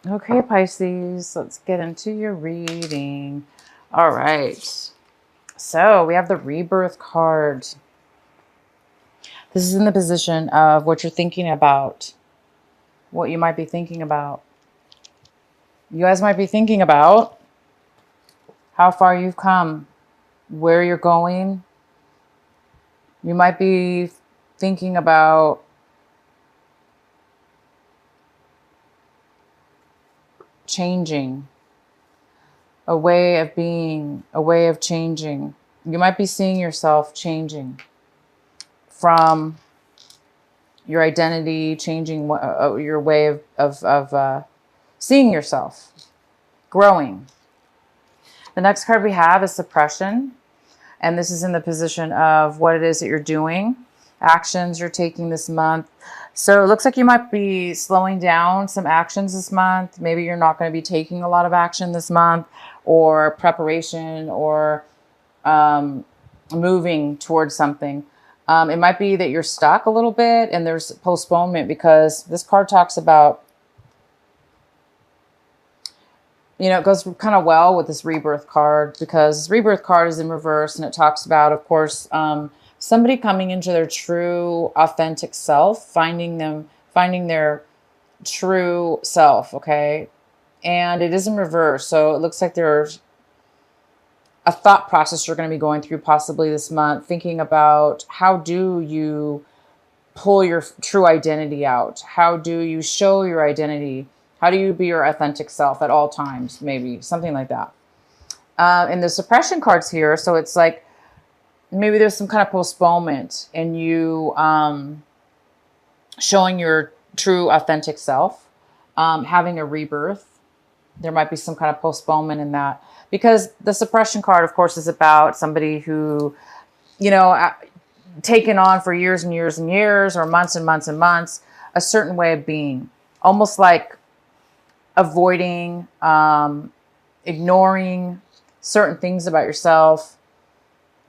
Okay, Pisces, let's get into your reading. All right. So we have the rebirth card. This is in the position of what you're thinking about, what you might be thinking about. You guys might be thinking about how far you've come, where you're going. You might be thinking about changing, a way of being, a way of changing. You might be seeing yourself changing from your identity, changing your way of seeing yourself, growing. The next card we have is suppression. And this is in the position of what it is that you're doing, actions you're taking this month. So it looks like you might be slowing down some actions this month. Maybe you're not going to be taking a lot of action this month, or preparation, or moving towards something. It might be that you're stuck a little bit and there's postponement, because this card talks about, you know, it goes kind of well with this rebirth card, because this rebirth card is in reverse, and it talks about, of course, somebody coming into their true, authentic self, finding their true self. Okay. And it is in reverse. So it looks like there's a thought process you're going to be going through possibly this month, thinking about how do you pull your true identity out? How do you show your identity? How do you be your authentic self at all times? Maybe something like that. And the suppression cards here, so it's like maybe there's some kind of postponement in you showing your true authentic self, having a rebirth. There might be some kind of postponement in that, because the suppression card, of course, is about somebody who, you know, taken on for years and years and years, or months and months and months, a certain way of being, almost like avoiding, ignoring certain things about yourself,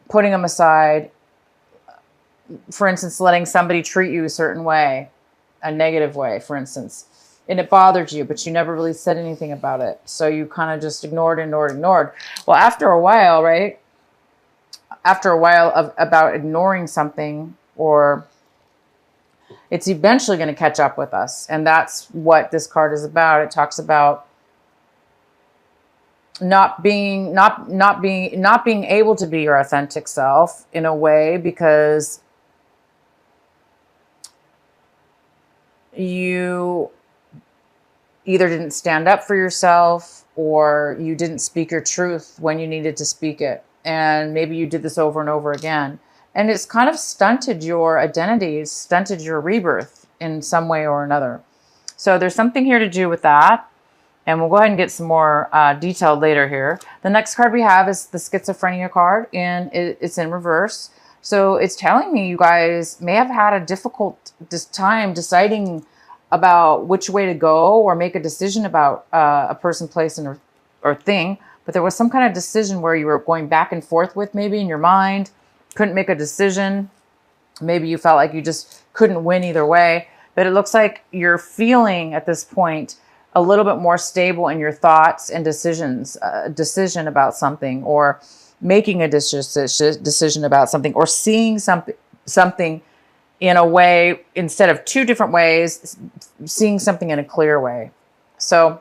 putting them aside. For instance, letting somebody treat you a certain way, a negative way, for instance, and it bothered you, but you never really said anything about it. So you kind of just ignored. Well, after a while, right? After a while of about ignoring something, or it's eventually going to catch up with us. And that's what this card is about. It talks about not being able to be your authentic self in a way, because you either didn't stand up for yourself, or you didn't speak your truth when you needed to speak it. And maybe you did this over and over again. And it's kind of stunted your identity, it's stunted your rebirth in some way or another. So there's something here to do with that. And we'll go ahead and get some more detailed later here. The next card we have is the schizophrenia card, and it's in reverse. So it's telling me you guys may have had a difficult time deciding about which way to go, or make a decision about a person, place, or thing. But there was some kind of decision where you were going back and forth with, maybe in your mind, couldn't make a decision. Maybe you felt like you just couldn't win either way. But it looks like you're feeling at this point a little bit more stable in your thoughts and decisions, decision about something, or making a decision about something, or seeing something in a way, instead of two different ways, seeing something in a clear way. So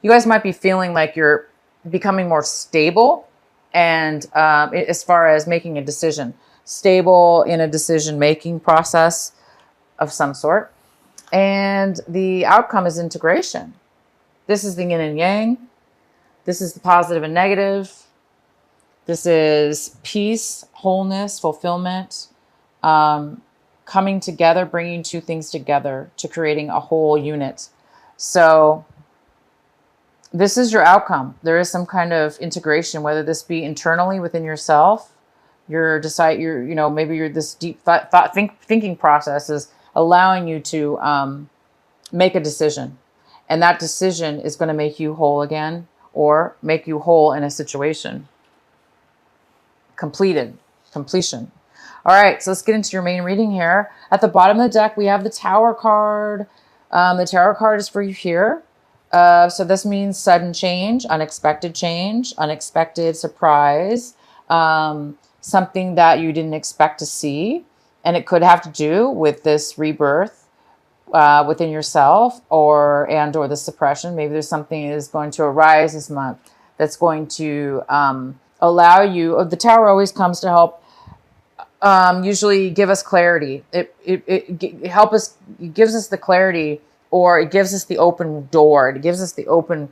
you guys might be feeling like you're becoming more stable, and as far as making a decision, stable in a decision-making process of some sort. And the outcome is integration. This is the yin and yang. This is the positive and negative. This is peace, wholeness, fulfillment, coming together, bringing two things together to creating a whole unit. So this is your outcome. There is some kind of integration, whether this be internally within yourself, maybe this deep thinking process is allowing you to make a decision. And that decision is going to make you whole again, or make you whole in a situation. Completion. All right, so let's get into your main reading here. At the bottom of the deck, we have the Tower card. The tarot card is for you here. So this means sudden change, unexpected surprise, something that you didn't expect to see. And it could have to do with this rebirth within yourself or the suppression. Maybe there's something that is going to arise this month that's going to allow you. The tower always comes to help usually give us clarity. It help us, it gives us the clarity, or it gives us the open door. It gives us the open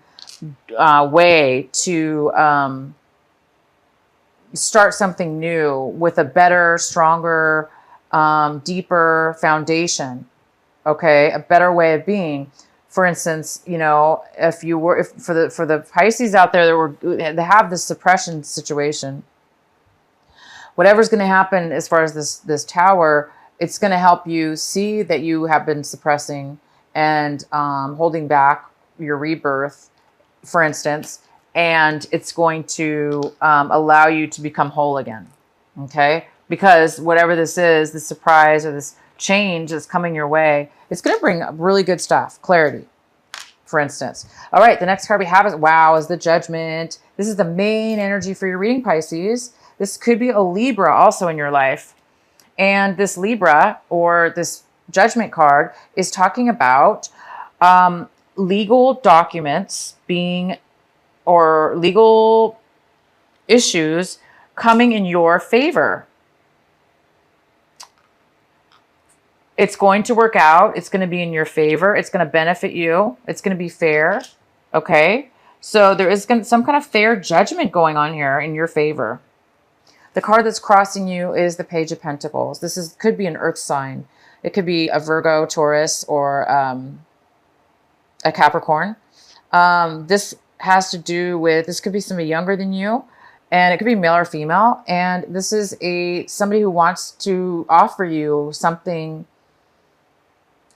way to start something new with a better, stronger, deeper foundation. Okay, a better way of being. For instance, you know, if for the Pisces out there that have this suppression situation, whatever's going to happen as far as this tower, it's going to help you see that you have been suppressing and holding back your rebirth, for instance, and it's going to allow you to become whole again. Okay, because whatever this is, the surprise or this change that's coming your way, it's going to bring really good stuff, clarity, for instance. All right, the next card we have is the Judgment. This is the main energy for your reading, Pisces. This could be a Libra also in your life. And this Libra, or this Judgment card, is talking about legal documents being, or legal issues coming in your favor. It's going to work out. It's going to be in your favor. It's going to benefit you. It's going to be fair. Okay. So there is some kind of fair judgment going on here in your favor. The card that's crossing you is the Page of Pentacles. This could be an earth sign. It could be a Virgo, Taurus, or a Capricorn. This has to do with, this could be somebody younger than you, and it could be male or female. And this is somebody who wants to offer you something,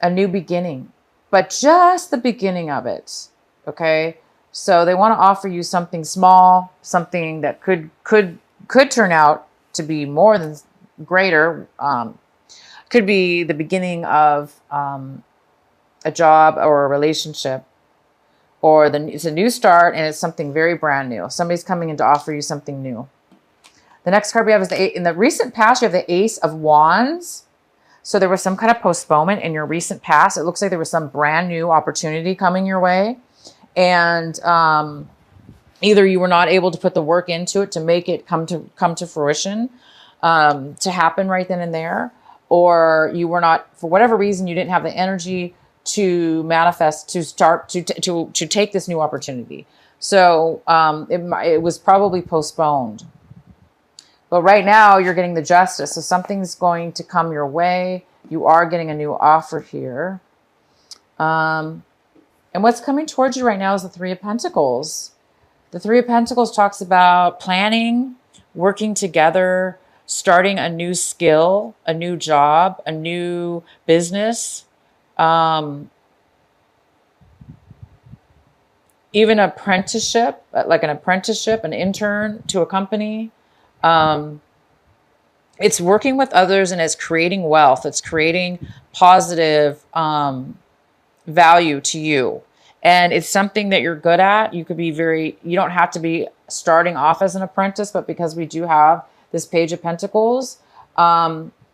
a new beginning, but just the beginning of it. Okay. So they want to offer you something small, something that could turn out to be more than greater. Could be the beginning of a job or a relationship, or it's a new start, and it's something very brand new. Somebody's coming in to offer you something new. The next card we have is in the recent past, you have the Ace of Wands. So there was some kind of postponement in your recent past. It looks like there was some brand new opportunity coming your way. And either you were not able to put the work into it to make it come to fruition, to happen right then and there, or you were not, for whatever reason, you didn't have the energy to manifest, to start, to take this new opportunity. So it was probably postponed. But right now you're getting the Justice. So something's going to come your way. You are getting a new offer here. And what's coming towards you right now is the Three of Pentacles. The Three of Pentacles talks about planning, working together, starting a new skill, a new job, a new business, even apprenticeship, like an apprenticeship, an intern to a company. It's working with others, and it's creating wealth. It's creating positive value to you. And it's something that you're good at. You could be you don't have to be starting off as an apprentice, but because we do have this Page of Pentacles,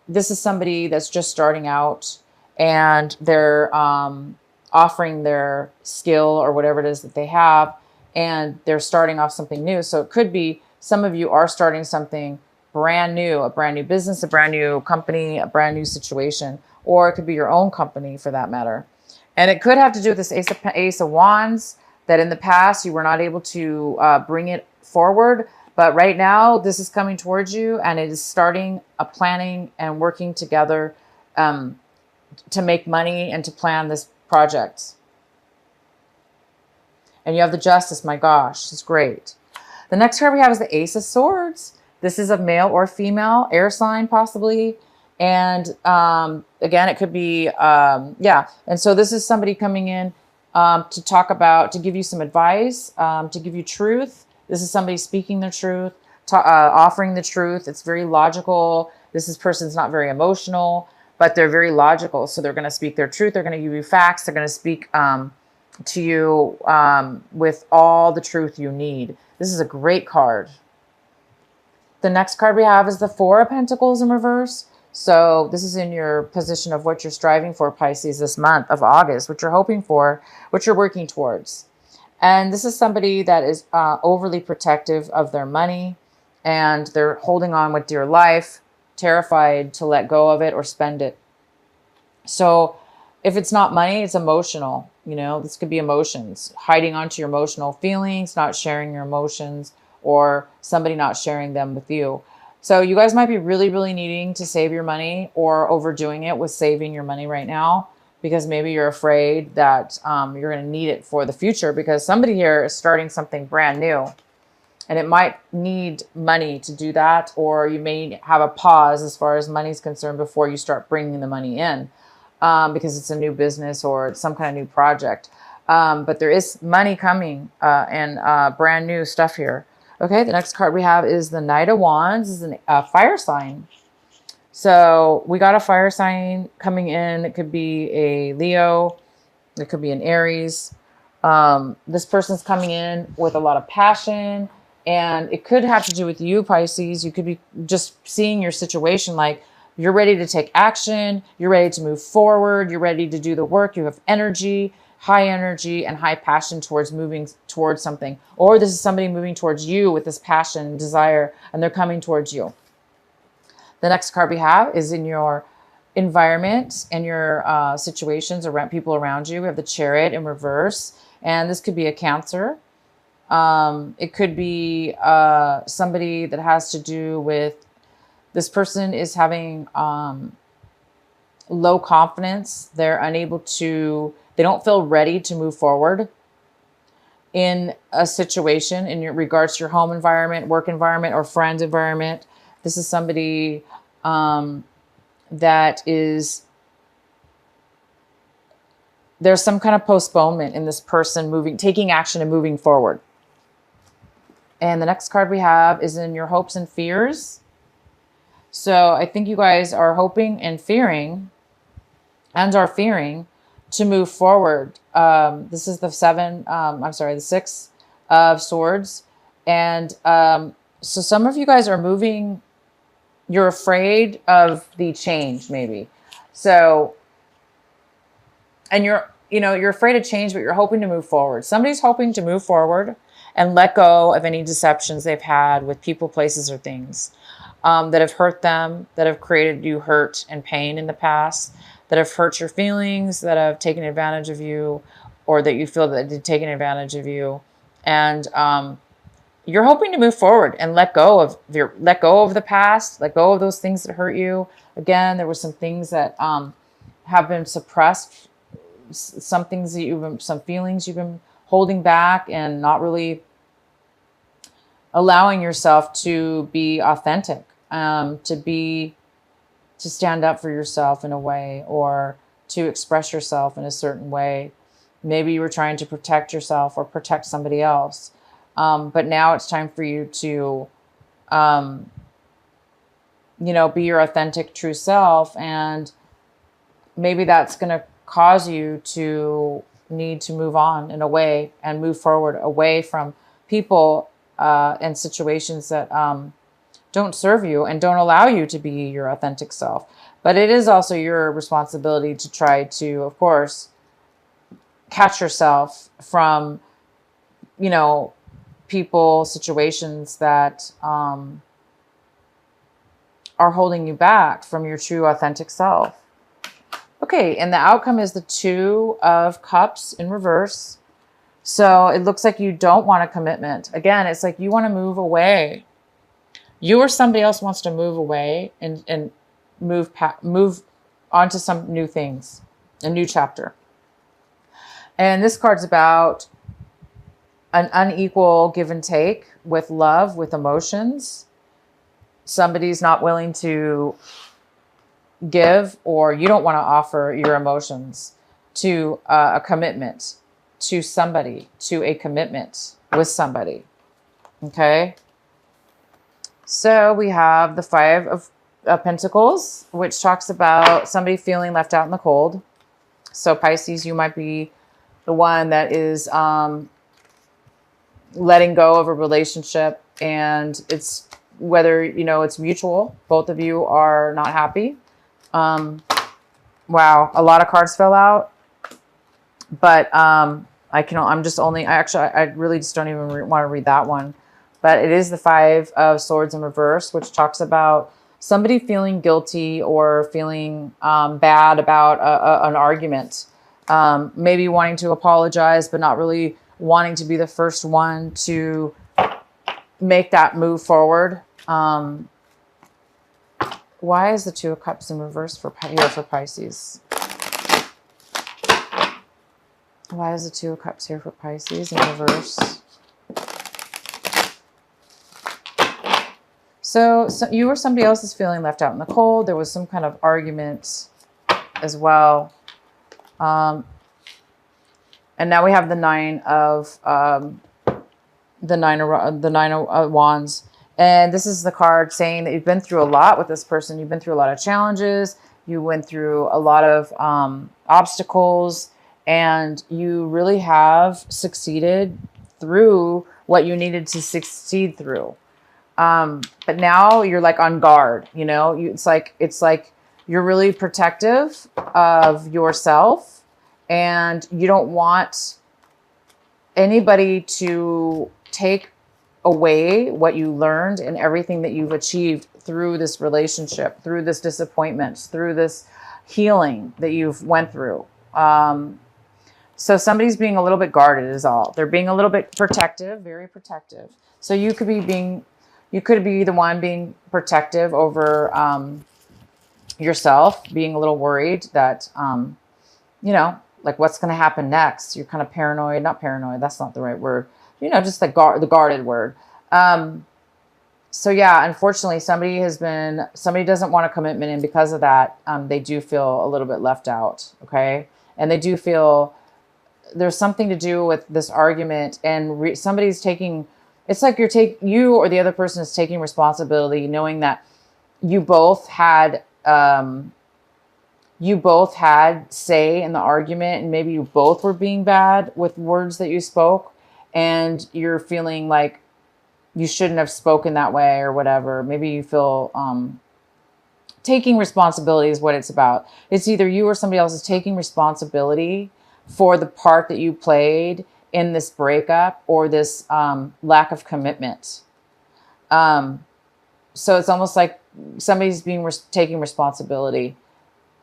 this is somebody that's just starting out, and they're offering their skill or whatever it is that they have, and they're starting off something new. So it could be some of you are starting something brand new, a brand new business, a brand new company, a brand new situation, or it could be your own company for that matter. And it could have to do with this Ace of Wands, that in the past you were not able to bring it forward. But right now this is coming towards you, and it is starting a planning and working together to make money and to plan this project. And you have the Justice. My gosh, it's great. The next card we have is the Ace of Swords. This is a male or female, air sign possibly. And again, it could be, yeah. And so this is somebody coming in to talk about, to give you some advice, to give you truth. This is somebody speaking the truth, offering the truth. It's very logical. Person's not very emotional. but they're very logical. So they're going to speak their truth. They're going to give you facts. They're going to speak to you with all the truth you need. This is a great card. The next card we have is the Four of Pentacles in reverse. So this is in your position of what you're striving for, Pisces, this month of August, what you're hoping for, what you're working towards. And this is somebody that is overly protective of their money, and they're holding on with dear life, terrified to let go of it or spend it. So if it's not money, it's emotional. You know, this could be emotions, hiding onto your emotional feelings, not sharing your emotions, or somebody not sharing them with you. So you guys might be really, really needing to save your money, or overdoing it with saving your money right now, because maybe you're afraid that you're going to need it for the future, because somebody here is starting something brand new. And it might need money to do that, or you may have a pause as far as money is concerned before you start bringing the money in, because it's a new business or it's some kind of new project. But there is money coming and brand new stuff here. Okay, the next card we have is the Knight of Wands. This is a fire sign. So we got a fire sign coming in. It could be a Leo. It could be an Aries. This person's coming in with a lot of passion. And it could have to do with you, Pisces. You could be just seeing your situation like you're ready to take action. You're ready to move forward. You're ready to do the work. You have energy, high energy, and high passion towards moving towards something. Or this is somebody moving towards you with this passion and desire, and they're coming towards you. The next card we have is in your environment and your situations around people around you. We have the Chariot in reverse. And this could be a Cancer. It could be somebody that has to do with, this person is having low confidence. They're unable to, they don't feel ready to move forward in a situation in your regards to your home environment, work environment, or friend environment. This is somebody that is, there's some kind of postponement in this person taking action and moving forward. And the next card we have is in your hopes and fears. So I think you guys are hoping and fearing, and are fearing to move forward. This is the the Six of Swords. And so some of you guys are moving, you're afraid of the change maybe. So, and you're afraid of change, but you're hoping to move forward. Somebody's hoping to move forward and let go of any deceptions they've had with people, places, or things that have hurt them, that have created you hurt and pain in the past, that have hurt your feelings, that have taken advantage of you, or that you feel that they've taken advantage of you. And you're hoping to move forward and let go of the past, let go of those things that hurt you. Again, there were some things that have been suppressed, some feelings you've been holding back and not really allowing yourself to be authentic, to stand up for yourself in a way, or to express yourself in a certain way. Maybe you were trying to protect yourself or protect somebody else. But now it's time for you to, be your authentic, true self. And maybe that's going to cause you to need to move on in a way and move forward away from people and situations that don't serve you and don't allow you to be your authentic self. But it is also your responsibility to try to, of course, catch yourself from, people, situations that are holding you back from your true authentic self. Okay, and the outcome is the Two of Cups in reverse. So it looks like you don't want a commitment. Again, it's like you want to move away. You or somebody else wants to move away and move on to some new things, a new chapter. And this card's about an unequal give and take with love, with emotions. Somebody's not willing to give, or you don't want to offer your emotions to a commitment to somebody, to a commitment with somebody. Okay. So we have the Five of of Pentacles, which talks about somebody feeling left out in the cold. So Pisces, you might be the one that is letting go of a relationship, and it's whether, you know, it's mutual. Both of you are not happy. Wow, a lot of cards fell out, but I really just don't even want to read that one. But it is the Five of Swords in reverse, which talks about somebody feeling guilty or feeling bad about an argument. Maybe wanting to apologize, but not really wanting to be the first one to make that move forward. Why is the Two of Cups in reverse here for Pisces? Why is the Two of Cups here for Pisces in reverse? So you or somebody else is feeling left out in the cold. There was some kind of argument as well. And now we have the Nine of Wands. And this is the card saying that you've been through a lot with this person. You've been through a lot of challenges. You went through a lot of obstacles, and you really have succeeded through what you needed to succeed through. But now you're like on guard, you know, it's like you're really protective of yourself, and you don't want anybody to take away what you learned and everything that you've achieved through this relationship, through this disappointment, through this healing that you've went through. So somebody's being a little bit guarded is all. They're being a little bit protective, very protective. So you could be the one being protective over yourself, being a little worried that, you know, like what's going to happen next. You're kind of paranoid, not paranoid. That's not the right word. You know, just like the guarded word. So yeah, unfortunately, somebody doesn't want a commitment. And because of that, they do feel a little bit left out. Okay. And they do feel there's something to do with this argument, and somebody's taking, it's like you or the other person is taking responsibility, knowing that you both had say in the argument, and maybe you both were being bad with words that you spoke, and you're feeling like you shouldn't have spoken that way or whatever. Maybe you feel taking responsibility is what it's about. It's either you or somebody else is taking responsibility for the part that you played in this breakup or this lack of commitment. So it's almost like somebody's taking responsibility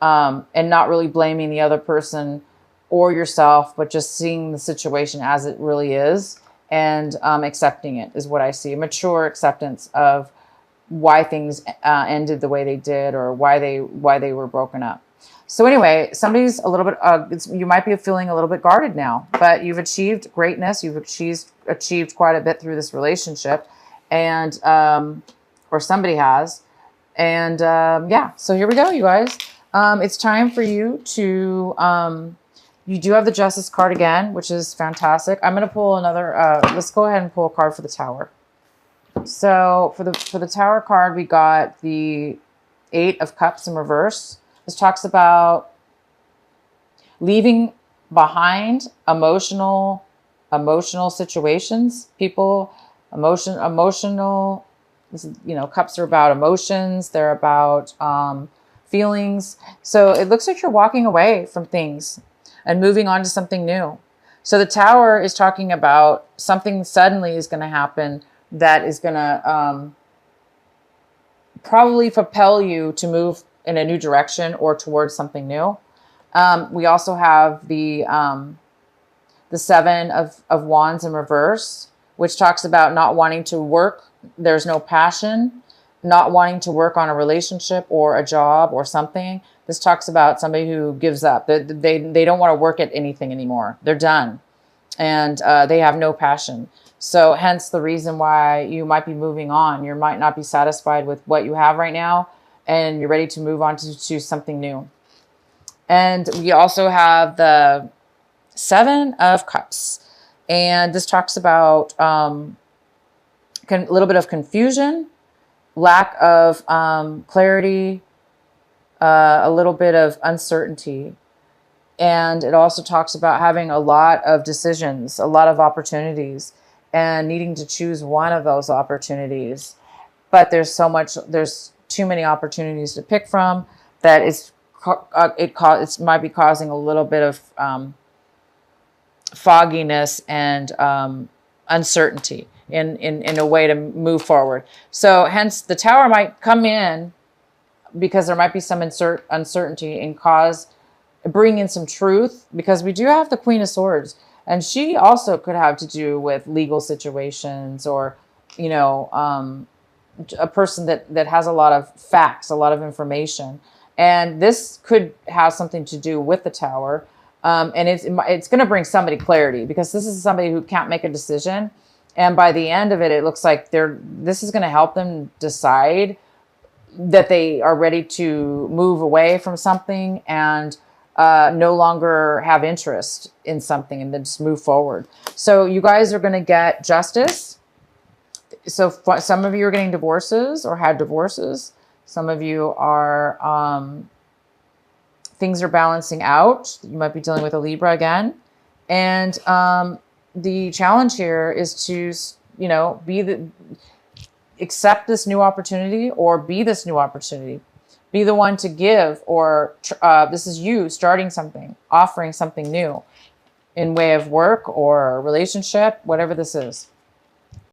and not really blaming the other person or yourself, but just seeing the situation as it really is and accepting it is what I see. A mature acceptance of why things ended the way they did, or why they were broken up. So anyway, somebody's a little bit, you might be feeling a little bit guarded now, but you've achieved greatness. You've achieved quite a bit through this relationship, and, or somebody has. And yeah, so here we go, you guys. It's time for you to, you do have the Justice card again, which is fantastic. I'm going to pull another, let's go ahead and pull a card for the Tower. So for the Tower card, we got the Eight of Cups in reverse. This talks about leaving behind emotional situations, people, emotional, this is, you know, cups are about emotions. They're about feelings. So it looks like you're walking away from things and moving on to something new. So the Tower is talking about something suddenly is going to happen that is going to probably propel you to move in a new direction or towards something new. We also have the Seven of Wands in reverse, which talks about not wanting to work. There's no passion, not wanting to work on a relationship or a job or something. This talks about somebody who gives up. They don't want to work at anything anymore. They're done. And they have no passion. So hence the reason why you might be moving on. You might not be satisfied with what you have right now, and you're ready to move on to something new. And we also have the Seven of Cups. And this talks about a little bit of confusion, lack of clarity, a little bit of uncertainty. And it also talks about having a lot of decisions, a lot of opportunities, and needing to choose one of those opportunities. But there's too many opportunities to pick from that it might be causing a little bit of fogginess and uncertainty in a way to move forward. So hence the Tower might come in because there might be some uncertainty and bring in some truth, because we do have the Queen of Swords, and she also could have to do with legal situations, or, you know, a person that has a lot of facts, a lot of information. And this could have something to do with the Tower. And it's going to bring somebody clarity, because this is somebody who can't make a decision. And by the end of it, it looks like this is going to help them decide that they are ready to move away from something and no longer have interest in something, and then just move forward. So you guys are going to get justice. So some of you are getting divorces or had divorces. Some of you are, things are balancing out. You might be dealing with a Libra again. And the challenge here is to, you know, accept this new opportunity, or be this new opportunity. Be the one to give, or this is you starting something, offering something new in way of work or relationship, whatever this is.